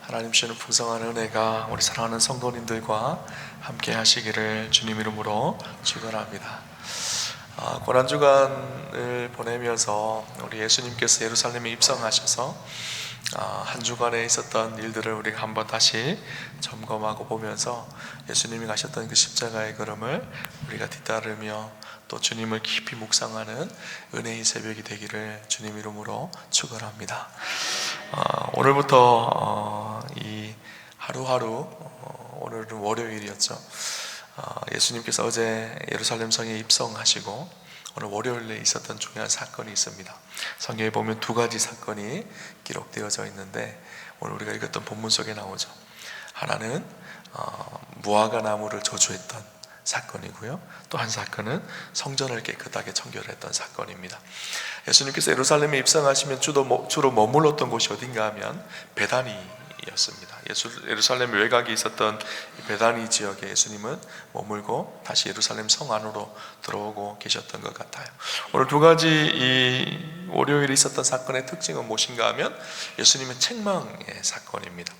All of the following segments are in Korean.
하나님 주시는 풍성한 은혜가 우리 사랑하는 성도님들과 함께 하시기를 주님 이름으로 축원합니다. 고난주간을 보내면서 우리 예수님께서 예루살렘에 입성하셔서 한 주간에 있었던 일들을 우리가 한번 다시 점검하고 보면서 예수님이 가셨던 그 십자가의 걸음을 우리가 뒤따르며 또 주님을 깊이 묵상하는 은혜의 새벽이 되기를 주님 이름으로 축원합니다. 오늘부터 이 하루하루 오늘은 월요일이었죠. 예수님께서 어제 예루살렘 성에 입성하시고 오늘 월요일에 있었던 중요한 사건이 있습니다. 성경에 보면 두 가지 사건이 기록되어져 있는데 오늘 우리가 읽었던 본문 속에 나오죠. 하나는 무화과 나무를 저주했던 사건이고요, 또 한 사건은 성전을 깨끗하게 청결했던 사건입니다. 예수님께서 예루살렘에 입성하시면 주로 머물렀던 곳이 어딘가 하면 베다니였습니다. 예루살렘 외곽에 있었던 베다니 지역에 예수님은 머물고 다시 예루살렘 성 안으로 들어오고 계셨던 것 같아요. 오늘 두 가지 이 월요일에 있었던 사건의 특징은 무엇인가 하면 예수님의 책망의 사건입니다.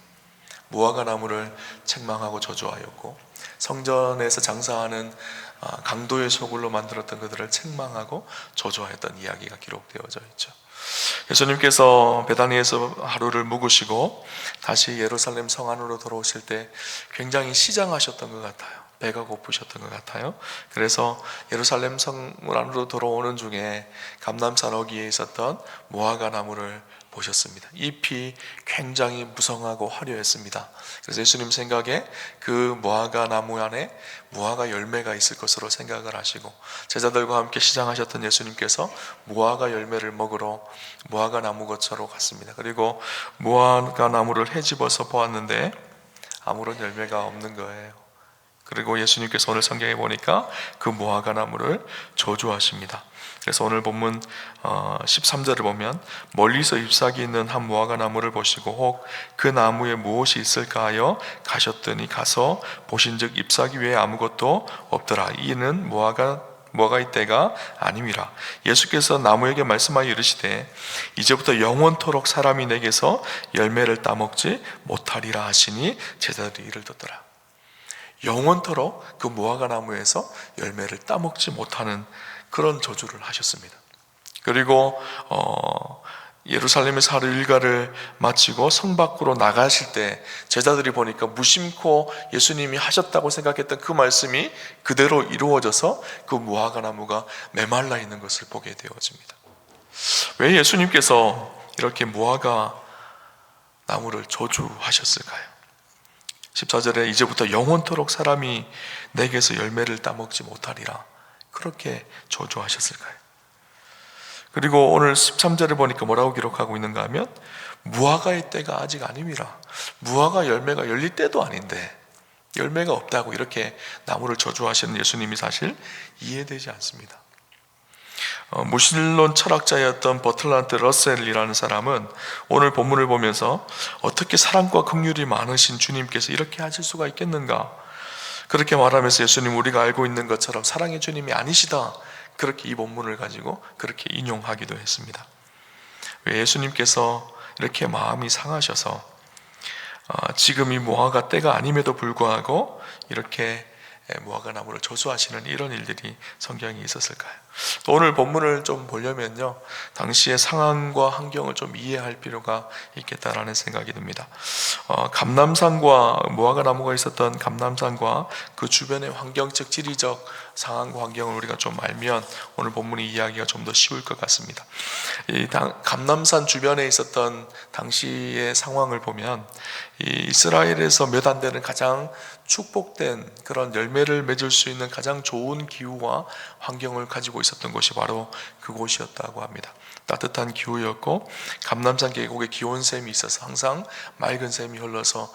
무화과 나무를 책망하고 저주하였고, 성전에서 장사하는 강도의 소굴로 만들었던 그들을 책망하고 저주하였던 이야기가 기록되어져 있죠. 예수님께서 베다니에서 하루를 묵으시고 다시 예루살렘 성 안으로 돌아오실 때 굉장히 시장하셨던 것 같아요. 배가 고프셨던 것 같아요. 그래서 예루살렘 성 안으로 돌아오는 중에 감람산 어귀에 있었던 무화과 나무를 보셨습니다. 잎이 굉장히 무성하고 화려했습니다. 그래서 예수님 생각에 그 무화과 나무 안에 무화과 열매가 있을 것으로 생각을 하시고 제자들과 함께 시장하셨던 예수님께서 무화과 열매를 먹으러 무화과 나무 겉으로 갔습니다. 그리고 무화과 나무를 헤집어서 보았는데 아무런 열매가 없는 거예요. 그리고 예수님께서 오늘 성경에 보니까 그 무화과 나무를 저주하십니다. 그래서 오늘 본문 13절을 보면 멀리서 잎사귀 있는 한 무화과 나무를 보시고 혹 그 나무에 무엇이 있을까 하여 가셨더니 가서 보신즉 잎사귀 외에 아무것도 없더라. 이는 무화과의 때가 아님이라. 예수께서 나무에게 말씀하여 이르시되 이제부터 영원토록 사람이 내게서 열매를 따먹지 못하리라 하시니 제자들이 이를 듣더라. 영원토록 그 무화과 나무에서 열매를 따먹지 못하는 그런 저주를 하셨습니다. 그리고 예루살렘에서 하루 일과를 마치고 성 밖으로 나가실 때 제자들이 보니까 무심코 예수님이 하셨다고 생각했던 그 말씀이 그대로 이루어져서 그 무화과 나무가 메말라 있는 것을 보게 되어집니다. 왜 예수님께서 이렇게 무화과 나무를 저주하셨을까요? 14절에 이제부터 영원토록 사람이 내게서 열매를 따먹지 못하리라, 그렇게 저주하셨을까요? 그리고 오늘 13절을 보니까 뭐라고 기록하고 있는가 하면 무화과의 때가 아직 아님이라. 무화과 열매가 열릴 때도 아닌데 열매가 없다고 이렇게 나무를 저주하시는 예수님이 사실 이해되지 않습니다. 무신론 철학자였던 버틀란트 러셀이라는 사람은 오늘 본문을 보면서 어떻게 사랑과 긍휼이 많으신 주님께서 이렇게 하실 수가 있겠는가, 그렇게 말하면서 예수님 우리가 알고 있는 것처럼 사랑의 주님이 아니시다, 그렇게 이 본문을 가지고 그렇게 인용하기도 했습니다. 왜 예수님께서 이렇게 마음이 상하셔서 지금 이 무화과 때가 아님에도 불구하고 이렇게 무화과 나무를 저주하시는 이런 일들이 성경에 있었을까요? 또 오늘 본문을 좀 보려면요, 당시의 상황과 환경을 좀 이해할 필요가 있겠다라는 생각이 듭니다. 감람산과 무화과 나무가 있었던 감람산과 그 주변의 환경적 지리적 상황과 환경을 우리가 좀 알면 오늘 본문의 이야기가 좀 더 쉬울 것 같습니다. 이 감람산 주변에 있었던 당시의 상황을 보면 이 이스라엘에서 몇 안 되는 가장 축복된 그런 열매를 맺을 수 있는 가장 좋은 기후와 환경을 가지고 있었던 곳이 바로 그곳이었다고 합니다. 따뜻한 기후였고 감람산 계곡에 기온샘이 있어서 항상 맑은 샘이 흘러서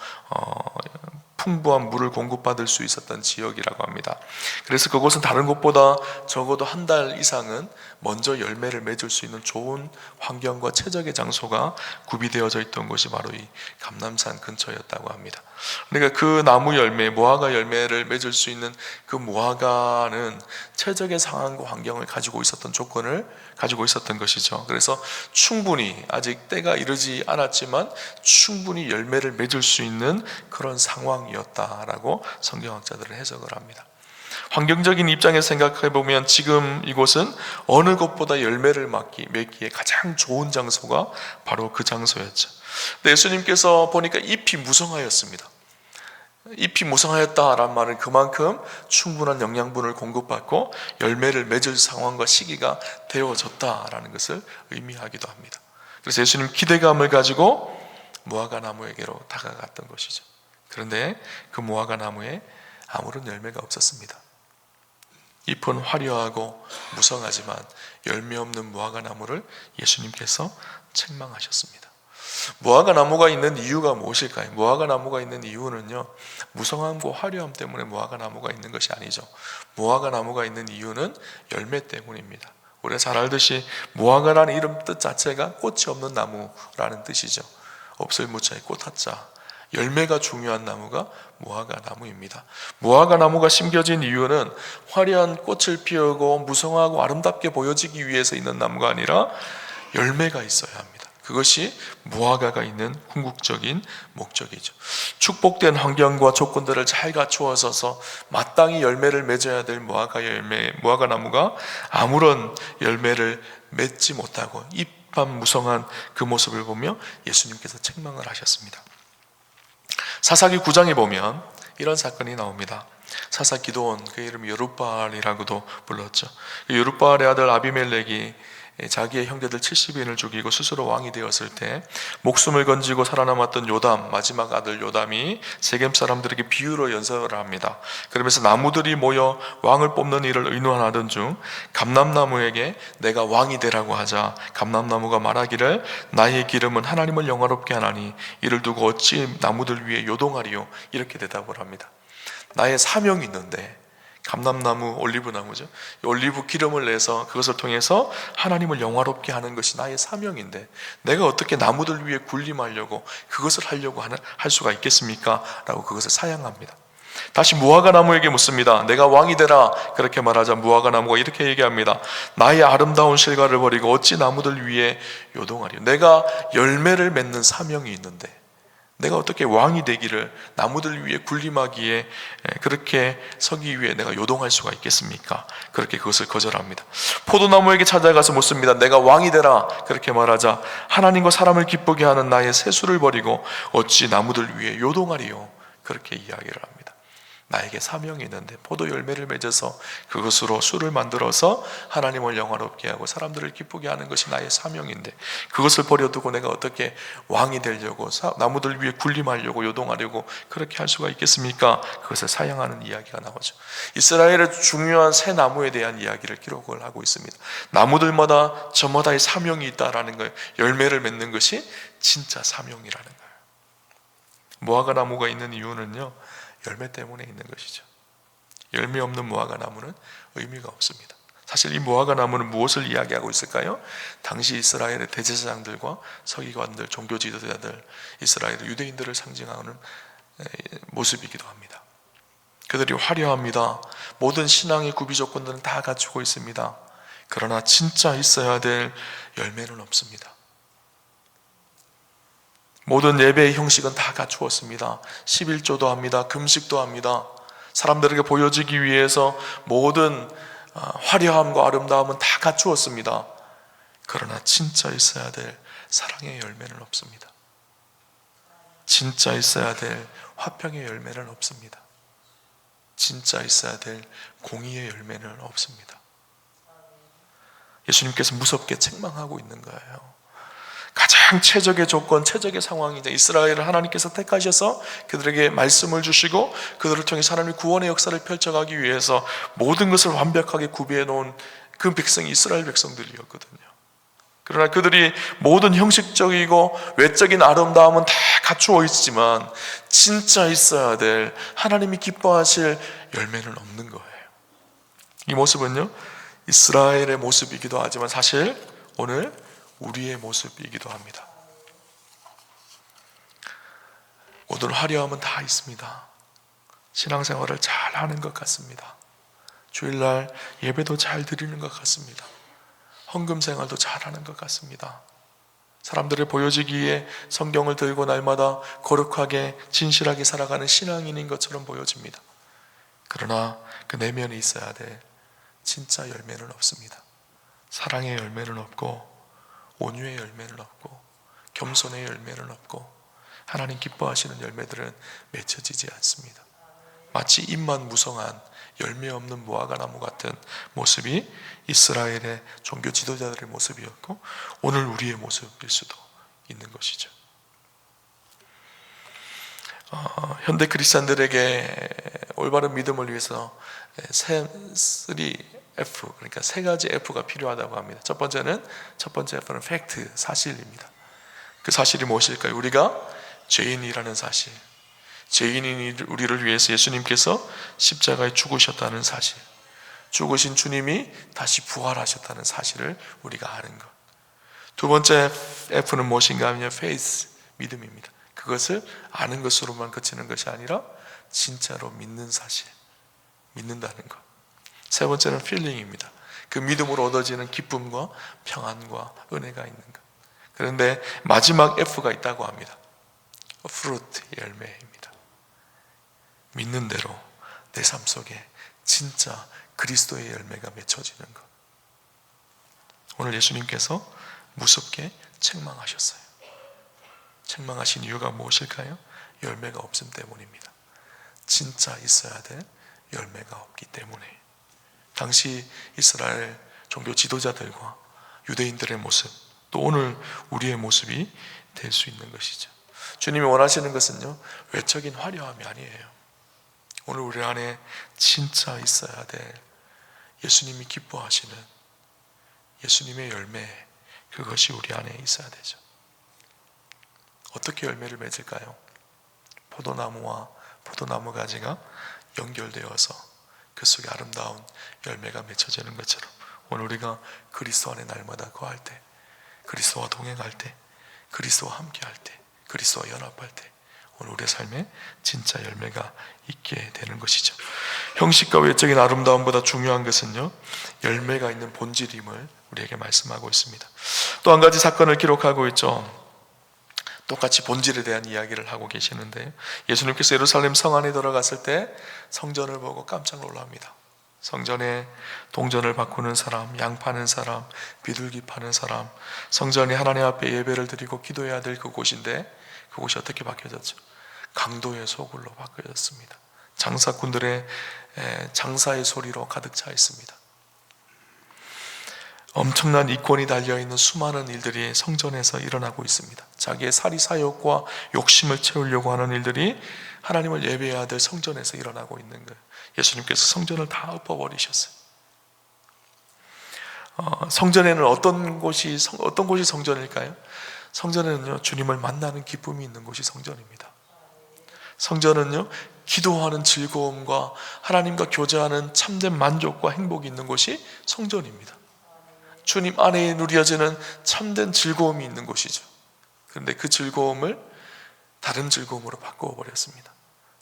풍부한 물을 공급받을 수 있었던 지역이라고 합니다. 그래서 그곳은 다른 곳보다 적어도 한 달 이상은 먼저 열매를 맺을 수 있는 좋은 환경과 최적의 장소가 구비되어져 있던 곳이 바로 이 감람산 근처였다고 합니다. 그러니까 그 나무 열매, 무화과 열매를 맺을 수 있는 그 무화과는 최적의 상황과 환경을 가지고 있었던 조건을 가지고 있었던 것이죠. 그래서 충분히 아직 때가 이르지 않았지만 충분히 열매를 맺을 수 있는 그런 상황이었다라고 성경학자들은 해석을 합니다. 환경적인 입장에서 생각해 보면 지금 이곳은 어느 것보다 열매를 맺기에 가장 좋은 장소가 바로 그 장소였죠. 근데 예수님께서 보니까 잎이 무성하였습니다. 잎이 무성하였다라는 말은 그만큼 충분한 영양분을 공급받고 열매를 맺을 상황과 시기가 되어졌다라는 것을 의미하기도 합니다. 그래서 예수님 기대감을 가지고 무화과 나무에게로 다가갔던 것이죠. 그런데 그 무화과 나무에 아무런 열매가 없었습니다. 잎은 화려하고 무성하지만 열매 없는 무화과 나무를 예수님께서 책망하셨습니다. 무화과 나무가 있는 이유가 무엇일까요? 무화과 나무가 있는 이유는요, 무성함과 화려함 때문에 무화과 나무가 있는 것이 아니죠. 무화과 나무가 있는 이유는 열매 때문입니다. 우리가 잘 알듯이 무화과라는 이름 뜻 자체가 꽃이 없는 나무라는 뜻이죠. 없을 무자에 꽃하자, 열매가 중요한 나무가 무화과 나무입니다. 무화과 나무가 심겨진 이유는 화려한 꽃을 피우고 무성하고 아름답게 보여지기 위해서 있는 나무가 아니라 열매가 있어야 합니다. 그것이 무화과가 있는 궁극적인 목적이죠. 축복된 환경과 조건들을 잘 갖추어서 마땅히 열매를 맺어야 될 무화과 나무가 아무런 열매를 맺지 못하고 잎만 무성한 그 모습을 보며 예수님께서 책망을 하셨습니다. 사사기 9장에 보면 이런 사건이 나옵니다. 사사 기드온, 그 이름이 여룻바알이라고도 불렀죠. 여룻바알의 아들 아비멜렉이 자기의 형제들 70인을 죽이고 스스로 왕이 되었을 때 목숨을 건지고 살아남았던 요담, 마지막 아들 요담이 세겜 사람들에게 비유로 연설을 합니다. 그러면서 나무들이 모여 왕을 뽑는 일을 의논하던 중 감람나무에게 내가 왕이 되라고 하자 감람나무가 말하기를 나의 기름은 하나님을 영화롭게 하나니 이를 두고 어찌 나무들 위에 요동하리요, 이렇게 대답을 합니다. 나의 사명이 있는데, 감람나무, 올리브나무죠. 올리브 기름을 내서 그것을 통해서 하나님을 영화롭게 하는 것이 나의 사명인데 내가 어떻게 나무들 위에 군림하려고 그것을 하려고 할 수가 있겠습니까? 라고 그것을 사양합니다. 다시 무화과 나무에게 묻습니다. 내가 왕이 되라. 그렇게 말하자 무화과 나무가 이렇게 얘기합니다. 나의 아름다운 실과를 버리고 어찌 나무들 위에 요동하리요. 내가 열매를 맺는 사명이 있는데 내가 어떻게 왕이 되기를, 나무들 위에 군림하기에 그렇게 서기 위해 내가 요동할 수가 있겠습니까? 그렇게 그것을 거절합니다. 포도나무에게 찾아가서 묻습니다. 내가 왕이 되라. 그렇게 말하자 하나님과 사람을 기쁘게 하는 나의 세수를 버리고 어찌 나무들 위에 요동하리요. 그렇게 이야기를 합니다. 나에게 사명이 있는데 포도 열매를 맺어서 그것으로 술을 만들어서 하나님을 영화롭게 하고 사람들을 기쁘게 하는 것이 나의 사명인데 그것을 버려두고 내가 어떻게 왕이 되려고 나무들 위에 군림하려고 요동하려고 그렇게 할 수가 있겠습니까? 그것을 사양하는 이야기가 나오죠. 이스라엘의 중요한 새 나무에 대한 이야기를 기록을 하고 있습니다. 나무들마다 저마다의 사명이 있다라는 거예요. 열매를 맺는 것이 진짜 사명이라는 거예요. 무화과 나무가 있는 이유는요, 열매 때문에 있는 것이죠. 열매 없는 무화과 나무는 의미가 없습니다. 사실 이 무화과 나무는 무엇을 이야기하고 있을까요? 당시 이스라엘의 대제사장들과 서기관들, 종교 지도자들, 이스라엘의 유대인들을 상징하는 모습이기도 합니다. 그들이 화려합니다. 모든 신앙의 구비 조건들은 다 갖추고 있습니다. 그러나 진짜 있어야 될 열매는 없습니다. 모든 예배의 형식은 다 갖추었습니다. 11조도 합니다. 금식도 합니다. 사람들에게 보여지기 위해서 모든 화려함과 아름다움은 다 갖추었습니다. 그러나 진짜 있어야 될 사랑의 열매는 없습니다. 진짜 있어야 될 화평의 열매는 없습니다. 진짜 있어야 될 공의의 열매는 없습니다. 예수님께서 무섭게 책망하고 있는 거예요. 가장 최적의 조건, 최적의 상황이자 이스라엘을 하나님께서 택하셔서 그들에게 말씀을 주시고 그들을 통해 하나님의 구원의 역사를 펼쳐가기 위해서 모든 것을 완벽하게 구비해 놓은 그 백성이 이스라엘 백성들이었거든요. 그러나 그들이 모든 형식적이고 외적인 아름다움은 다 갖추어 있지만 진짜 있어야 될 하나님이 기뻐하실 열매는 없는 거예요. 이 모습은요, 이스라엘의 모습이기도 하지만 사실 오늘 우리의 모습이기도 합니다. 모든 화려함은 다 있습니다. 신앙생활을 잘 하는 것 같습니다. 주일날 예배도 잘 드리는 것 같습니다. 헌금 생활도 잘 하는 것 같습니다. 사람들의 보여지기에 성경을 들고 날마다 거룩하게 진실하게 살아가는 신앙인인 것처럼 보여집니다. 그러나 그 내면에 있어야 될 진짜 열매는 없습니다. 사랑의 열매는 없고, 온유의 열매는 없고, 겸손의 열매는 없고, 하나님 기뻐하시는 열매들은 맺혀지지 않습니다. 마치 잎만 무성한 열매 없는 무화과 나무 같은 모습이 이스라엘의 종교 지도자들의 모습이었고, 오늘 우리의 모습일 수도 있는 것이죠. 현대 크리스찬들에게 올바른 믿음을 위해서 3F, 그러니까 3가지 F가 필요하다고 합니다. 첫 번째 F는 팩트, 사실입니다. 그 사실이 무엇일까요? 우리가 죄인이라는 사실, 죄인인 우리를 위해서 예수님께서 십자가에 죽으셨다는 사실, 죽으신 주님이 다시 부활하셨다는 사실을 우리가 아는 것. 두 번째 F는 무엇인가 하면 faith, 믿음입니다. 그것을 아는 것으로만 그치는 것이 아니라 진짜로 믿는 사실, 믿는다는 것. 세 번째는 feeling입니다. 그 믿음으로 얻어지는 기쁨과 평안과 은혜가 있는 것. 그런데 마지막 F가 있다고 합니다. fruit, 열매입니다. 믿는 대로 내 삶 속에 진짜 그리스도의 열매가 맺혀지는 것. 오늘 예수님께서 무섭게 책망하셨어요. 책망하신 이유가 무엇일까요? 열매가 없음 때문입니다. 진짜 있어야 될 열매가 없기 때문에. 당시 이스라엘 종교 지도자들과 유대인들의 모습, 또 오늘 우리의 모습이 될 수 있는 것이죠. 주님이 원하시는 것은요, 외적인 화려함이 아니에요. 오늘 우리 안에 진짜 있어야 될 예수님이 기뻐하시는 예수님의 열매, 그것이 우리 안에 있어야 되죠. 어떻게 열매를 맺을까요? 포도나무와 포도나무 가지가 연결되어서 그 속에 아름다운 열매가 맺혀지는 것처럼, 오늘 우리가 그리스도 안에 날마다 거할 때, 그리스도와 동행할 때, 그리스도와 함께할 때, 그리스도와 연합할 때, 오늘 우리의 삶에 진짜 열매가 있게 되는 것이죠. 형식과 외적인 아름다움보다 중요한 것은요, 열매가 있는 본질임을 우리에게 말씀하고 있습니다. 또 한 가지 사건을 기록하고 있죠. 똑같이 본질에 대한 이야기를 하고 계시는데요, 예수님께서 예루살렘 성 안에 들어갔을 때 성전을 보고 깜짝 놀랍니다. 성전에 동전을 바꾸는 사람, 양 파는 사람, 비둘기 파는 사람, 성전이 하나님 앞에 예배를 드리고 기도해야 될 그곳인데, 그곳이 어떻게 바뀌어졌죠? 강도의 소굴로 바뀌어졌습니다. 장사꾼들의 장사의 소리로 가득 차 있습니다. 엄청난 이권이 달려있는 수많은 일들이 성전에서 일어나고 있습니다. 자기의 사리사욕과 욕심을 채우려고 하는 일들이 하나님을 예배해야 될 성전에서 일어나고 있는 거예요. 예수님께서 성전을 다 엎어버리셨어요. 성전에는 어떤 곳이 성전일까요? 성전에는요, 주님을 만나는 기쁨이 있는 곳이 성전입니다. 성전은요, 기도하는 즐거움과 하나님과 교제하는 참된 만족과 행복이 있는 곳이 성전입니다. 주님 안에 누려지는 참된 즐거움이 있는 곳이죠. 그런데 그 즐거움을 다른 즐거움으로 바꾸어 버렸습니다.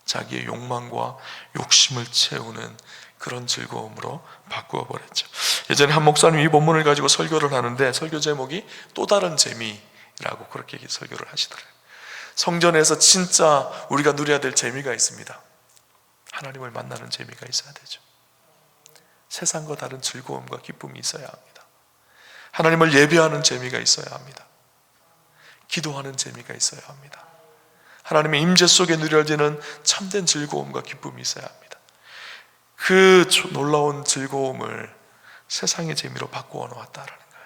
자기의 욕망과 욕심을 채우는 그런 즐거움으로 바꾸어 버렸죠. 예전에 한 목사님이 이 본문을 가지고 설교를 하는데, 설교 제목이 또 다른 재미라고 그렇게 설교를 하시더라고요. 성전에서 진짜 우리가 누려야 될 재미가 있습니다. 하나님을 만나는 재미가 있어야 되죠. 세상과 다른 즐거움과 기쁨이 있어야 합니다. 하나님을 예배하는 재미가 있어야 합니다. 기도하는 재미가 있어야 합니다. 하나님의 임재 속에 누려지는 참된 즐거움과 기쁨이 있어야 합니다. 그 놀라운 즐거움을 세상의 재미로 바꾸어 놓았다라는 거예요.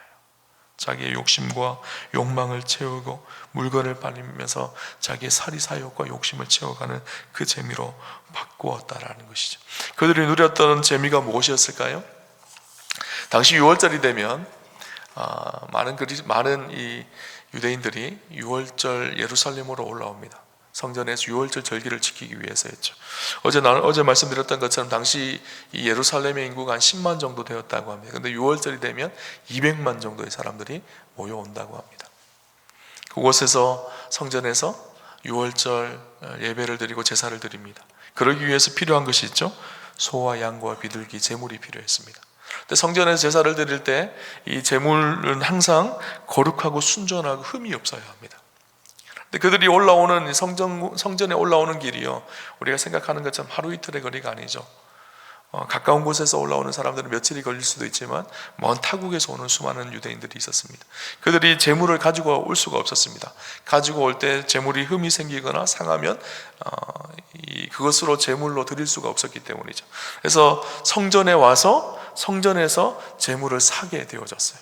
자기의 욕심과 욕망을 채우고 물건을 팔리면서 자기의 사리사욕과 욕심을 채워가는 그 재미로 바꾸었다라는 것이죠. 그들이 누렸던 재미가 무엇이었을까요? 당시 6월절이 되면 많은 이 유대인들이 6월절 예루살렘으로 올라옵니다. 성전에서 6월절 절기를 지키기 위해서였죠. 어제 말씀드렸던 것처럼 당시 이 예루살렘의 인구가 한 10만 정도 되었다고 합니다. 그런데 6월절이 되면 200만 정도의 사람들이 모여온다고 합니다. 그곳에서 성전에서 유월절 예배를 드리고 제사를 드립니다. 그러기 위해서 필요한 것이 있죠. 소와 양과 비둘기, 제물이 필요했습니다. 근데 성전에서 제사를 드릴 때 이 제물은 항상 거룩하고 순전하고 흠이 없어야 합니다. 근데 그들이 올라오는 성전에 올라오는 길이요, 우리가 생각하는 것처럼 하루 이틀의 거리가 아니죠. 가까운 곳에서 올라오는 사람들은 며칠이 걸릴 수도 있지만 먼 타국에서 오는 수많은 유대인들이 있었습니다. 그들이 제물을 가지고 올 수가 없었습니다. 가지고 올 때 제물이 흠이 생기거나 상하면 그것으로 제물로 드릴 수가 없었기 때문이죠. 그래서 성전에 와서 성전에서 제물을 사게 되어졌어요.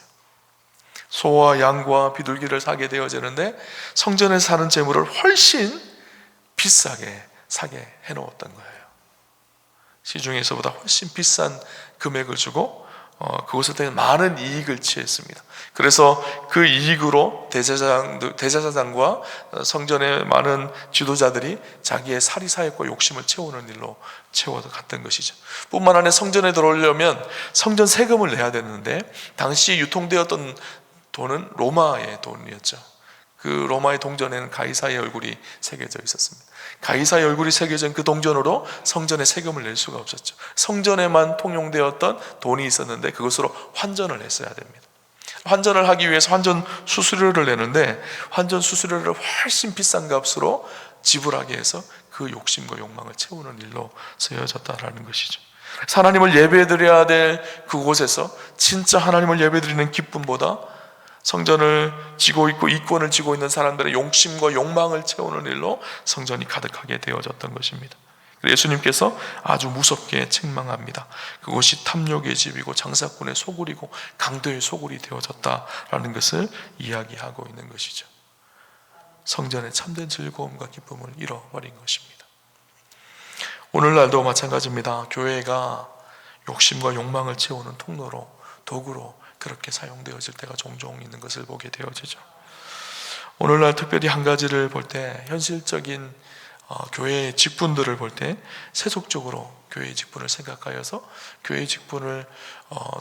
소와 양과 비둘기를 사게 되어지는데 성전에서 사는 제물을 훨씬 비싸게 사게 해놓았던 거예요. 시중에서보다 훨씬 비싼 금액을 주고 그것을 통해 많은 이익을 취했습니다. 그래서 그 이익으로 대제사장과 성전의 많은 지도자들이 자기의 사리사욕과 욕심을 채우는 일로 채워서 갔던 것이죠. 뿐만 아니라 성전에 들어오려면 성전 세금을 내야 되는데 당시 유통되었던 돈은 로마의 돈이었죠. 그 로마의 동전에는 가이사의 얼굴이 새겨져 있었습니다. 가이사의 얼굴이 새겨진 그 동전으로 성전에 세금을 낼 수가 없었죠. 성전에만 통용되었던 돈이 있었는데 그것으로 환전을 했어야 됩니다. 환전을 하기 위해서 환전 수수료를 내는데 환전 수수료를 훨씬 비싼 값으로 지불하게 해서 그 욕심과 욕망을 채우는 일로 쓰여졌다라는 것이죠. 하나님을 예배드려야 될 그곳에서 진짜 하나님을 예배드리는 기쁨보다 성전을 지고 있고 이권을 지고 있는 사람들의 욕심과 욕망을 채우는 일로 성전이 가득하게 되어졌던 것입니다. 예수님께서 아주 무섭게 책망합니다. 그것이 탐욕의 집이고 장사꾼의 소굴이고 강도의 소굴이 되어졌다라는 것을 이야기하고 있는 것이죠. 성전의 참된 즐거움과 기쁨을 잃어버린 것입니다. 오늘날도 마찬가지입니다. 교회가 욕심과 욕망을 채우는 통로로, 도구로 그렇게 사용되어질 때가 종종 있는 것을 보게 되어지죠. 오늘날 특별히 한 가지를 볼 때, 현실적인 교회의 직분들을 볼 때 세속적으로 교회의 직분을 생각하여서 교회의 직분을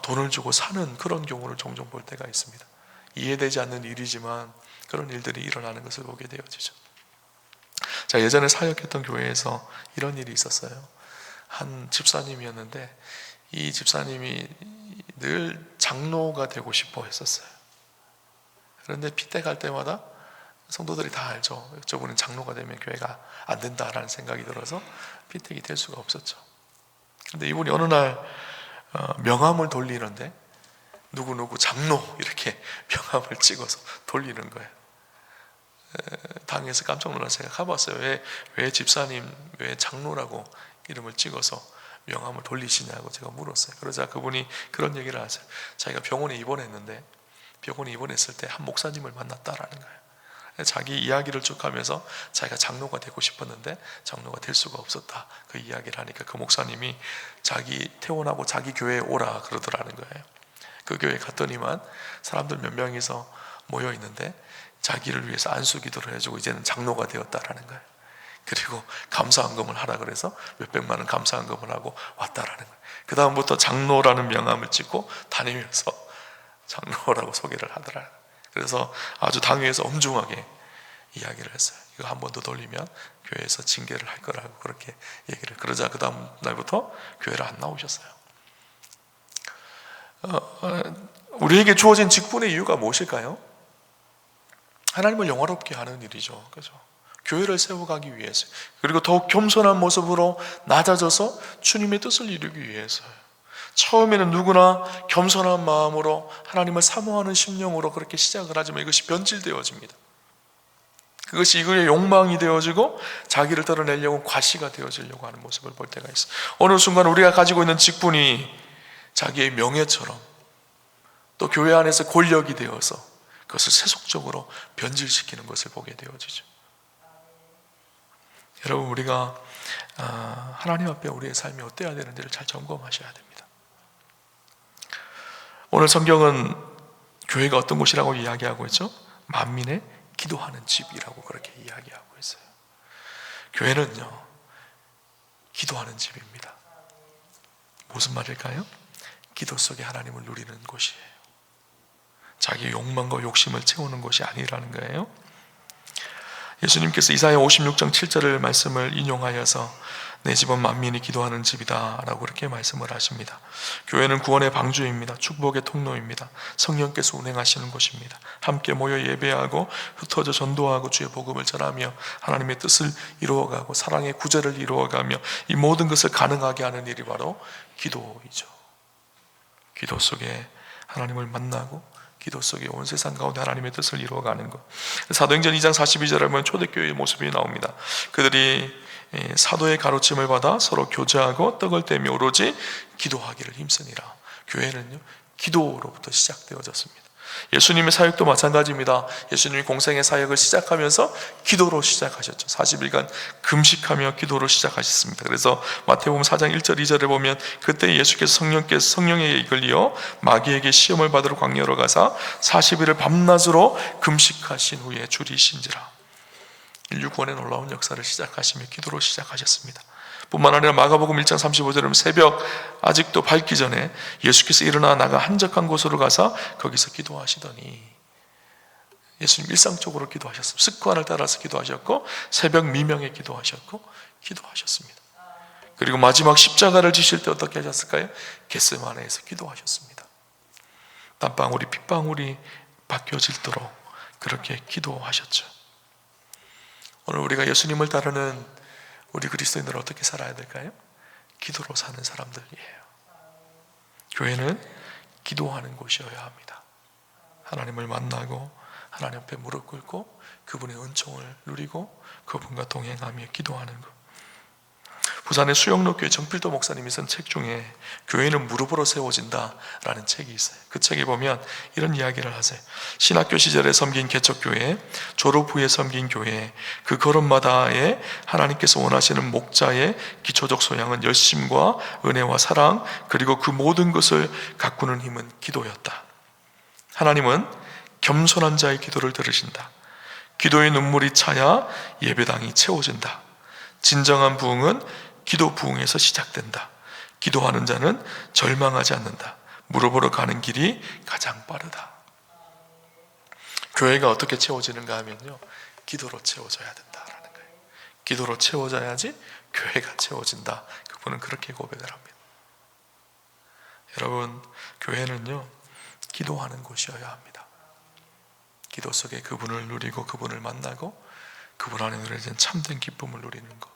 돈을 주고 사는 그런 경우를 종종 볼 때가 있습니다. 이해되지 않는 일이지만 그런 일들이 일어나는 것을 보게 되어지죠. 자, 예전에 사역했던 교회에서 이런 일이 있었어요. 한 집사님이었는데 이 집사님이 늘 장로가 되고 싶어 했었어요. 그런데 피때 갈 때마다 성도들이 다 알죠. 저분은 장로가 되면 교회가 안 된다라는 생각이 들어서 피택이 될 수가 없었죠. 그런데 이분이 어느 날 명함을 돌리는데 누구누구 장로 이렇게 명함을 찍어서 돌리는 거예요. 당에서 깜짝 놀라서 제가 가봤어요. 왜 집사님, 왜 장로라고 이름을 찍어서 명함을 돌리시냐고 제가 물었어요. 그러자 그분이 그런 얘기를 하세요. 자기가 병원에 입원했는데 병원에 입원했을 때 한 목사님을 만났다라는 거예요. 자기 이야기를 쭉 하면서 자기가 장로가 되고 싶었는데 장로가 될 수가 없었다, 그 이야기를 하니까 그 목사님이 자기 퇴원하고 자기 교회에 오라 그러더라는 거예요. 그 교회에 갔더니만 사람들 몇 명이서 모여 있는데 자기를 위해서 안수기도를 해주고 이제는 장로가 되었다라는 거예요. 그리고 감사헌금을 하라 그래서 몇백만 원 감사헌금을 하고 왔다라는 거예요. 그 다음부터 장로라는 명함을 찍고 다니면서 장로라고 소개를 하더라. 그래서 아주 당회에서 엄중하게 이야기를 했어요. 이거 한 번 더 돌리면 교회에서 징계를 할 거라고 그렇게 얘기를. 그러자 그 다음 날부터 교회를 안 나오셨어요. 우리에게 주어진 직분의 이유가 무엇일까요? 하나님을 영화롭게 하는 일이죠. 그죠? 교회를 세워가기 위해서, 그리고 더욱 겸손한 모습으로 낮아져서 주님의 뜻을 이루기 위해서요. 처음에는 누구나 겸손한 마음으로 하나님을 사모하는 심령으로 그렇게 시작을 하지만 이것이 변질되어집니다. 그것이 이거의 욕망이 되어지고 자기를 드러내려고 과시가 되어지려고 하는 모습을 볼 때가 있어요. 어느 순간 우리가 가지고 있는 직분이 자기의 명예처럼 또 교회 안에서 권력이 되어서 그것을 세속적으로 변질시키는 것을 보게 되어지죠. 여러분, 우리가 하나님 앞에 우리의 삶이 어때야 되는지를 잘 점검하셔야 됩니다. 오늘 성경은 교회가 어떤 곳이라고 이야기하고 있죠? 만민의 기도하는 집이라고 그렇게 이야기하고 있어요. 교회는요, 기도하는 집입니다. 무슨 말일까요? 기도 속에 하나님을 누리는 곳이에요. 자기의 욕망과 욕심을 채우는 곳이 아니라는 거예요. 예수님께서 이사야 56장 7절의 말씀을 인용하여서 내 집은 만민이 기도하는 집이다 라고 그렇게 말씀을 하십니다. 교회는 구원의 방주입니다. 축복의 통로입니다. 성령께서 운행하시는 곳입니다. 함께 모여 예배하고 흩어져 전도하고 주의 복음을 전하며 하나님의 뜻을 이루어가고 사랑의 구절을 이루어가며 이 모든 것을 가능하게 하는 일이 바로 기도이죠. 기도 속에 하나님을 만나고 기도 속에 온 세상 가운데 하나님의 뜻을 이루어가는 것. 사도행전 2장 42절에 보면 초대교회의 모습이 나옵니다. 그들이 사도의 가르침을 받아 서로 교제하고 떡을 떼며 오로지 기도하기를 힘쓰니라. 교회는요, 기도로부터 시작되어졌습니다. 예수님의 사역도 마찬가지입니다. 예수님이 공생의 사역을 시작하면서 기도로 시작하셨죠. 40일간 금식하며 기도로 시작하셨습니다. 그래서 마태복음 4장 1절 2절에 보면 그때 예수께서 성령에 이끌려 마귀에게 시험을 받으러 광야로 가사 40일을 밤낮으로 금식하신 후에 줄이신지라. 인류 구원에 놀라운 역사를 시작하시며 기도로 시작하셨습니다. 뿐만 아니라 마가복음 1장 35절에 새벽 아직도 밝기 전에 예수께서 일어나 나가 한적한 곳으로 가서 거기서 기도하시더니, 예수님 일상적으로 기도하셨습니다. 습관을 따라서 기도하셨고 새벽 미명에 기도하셨고 기도하셨습니다. 그리고 마지막 십자가를 지실 때 어떻게 하셨을까요? 겟세마네에서 기도하셨습니다. 땀방울이 핏방울이 바뀌어질도록 그렇게 기도하셨죠. 오늘 우리가 예수님을 따르는 우리 그리스도인들은 어떻게 살아야 될까요? 기도로 사는 사람들이에요. 교회는 기도하는 곳이어야 합니다. 하나님을 만나고 하나님 앞에 무릎 꿇고 그분의 은총을 누리고 그분과 동행하며 기도하는 것. 부산의 수영로교회 정필도 목사님이 쓴 책 중에 교회는 무릎으로 세워진다 라는 책이 있어요. 그 책에 보면 이런 이야기를 하세요. 신학교 시절에 섬긴 개척교회, 졸업 후에 섬긴 교회, 그 걸음마다에 하나님께서 원하시는 목자의 기초적 소양은 열심과 은혜와 사랑, 그리고 그 모든 것을 가꾸는 힘은 기도였다. 하나님은 겸손한 자의 기도를 들으신다. 기도의 눈물이 차야 예배당이 채워진다. 진정한 부흥은 기도 부흥에서 시작된다. 기도하는 자는 절망하지 않는다. 무릎으로 가는 길이 가장 빠르다. 교회가 어떻게 채워지는가 하면요, 기도로 채워져야 된다라는 거예요. 기도로 채워져야지 교회가 채워진다. 그분은 그렇게 고백을 합니다. 여러분, 교회는요, 기도하는 곳이어야 합니다. 기도 속에 그분을 누리고 그분을 만나고 그분 안에 누려진 참된 기쁨을 누리는 것.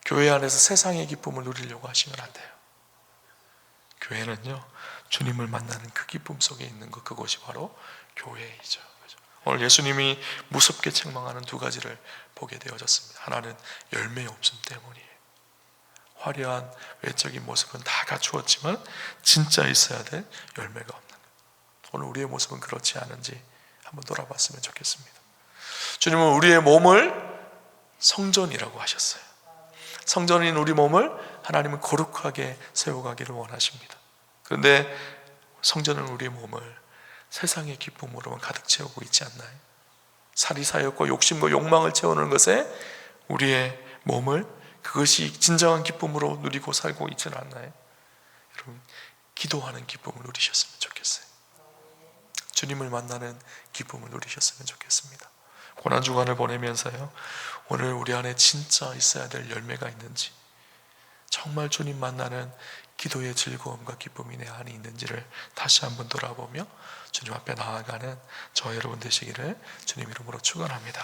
교회 안에서 세상의 기쁨을 누리려고 하시면 안 돼요. 교회는요, 주님을 만나는 그 기쁨 속에 있는 것, 그것이 바로 교회이죠. 오늘 예수님이 무섭게 책망하는 두 가지를 보게 되어졌습니다. 하나는 열매 없음 때문이에요. 화려한 외적인 모습은 다 갖추었지만 진짜 있어야 될 열매가 없는 것. 오늘 우리의 모습은 그렇지 않은지 한번 돌아봤으면 좋겠습니다. 주님은 우리의 몸을 성전이라고 하셨어요. 성전인 우리 몸을 하나님은 거룩하게 세워가기를 원하십니다. 그런데 성전은 우리의 몸을 세상의 기쁨으로만 가득 채우고 있지 않나요? 살이 사였고 욕심과 욕망을 채우는 것에 우리의 몸을, 그것이 진정한 기쁨으로 누리고 살고 있지는 않나요? 여러분, 기도하는 기쁨을 누리셨으면 좋겠어요. 주님을 만나는 기쁨을 누리셨으면 좋겠습니다. 고난주간을 보내면서요, 오늘 우리 안에 진짜 있어야 될 열매가 있는지, 정말 주님 만나는 기도의 즐거움과 기쁨이 내 안에 있는지를 다시 한번 돌아보며 주님 앞에 나아가는 저 여러분 되시기를 주님 이름으로 축원합니다.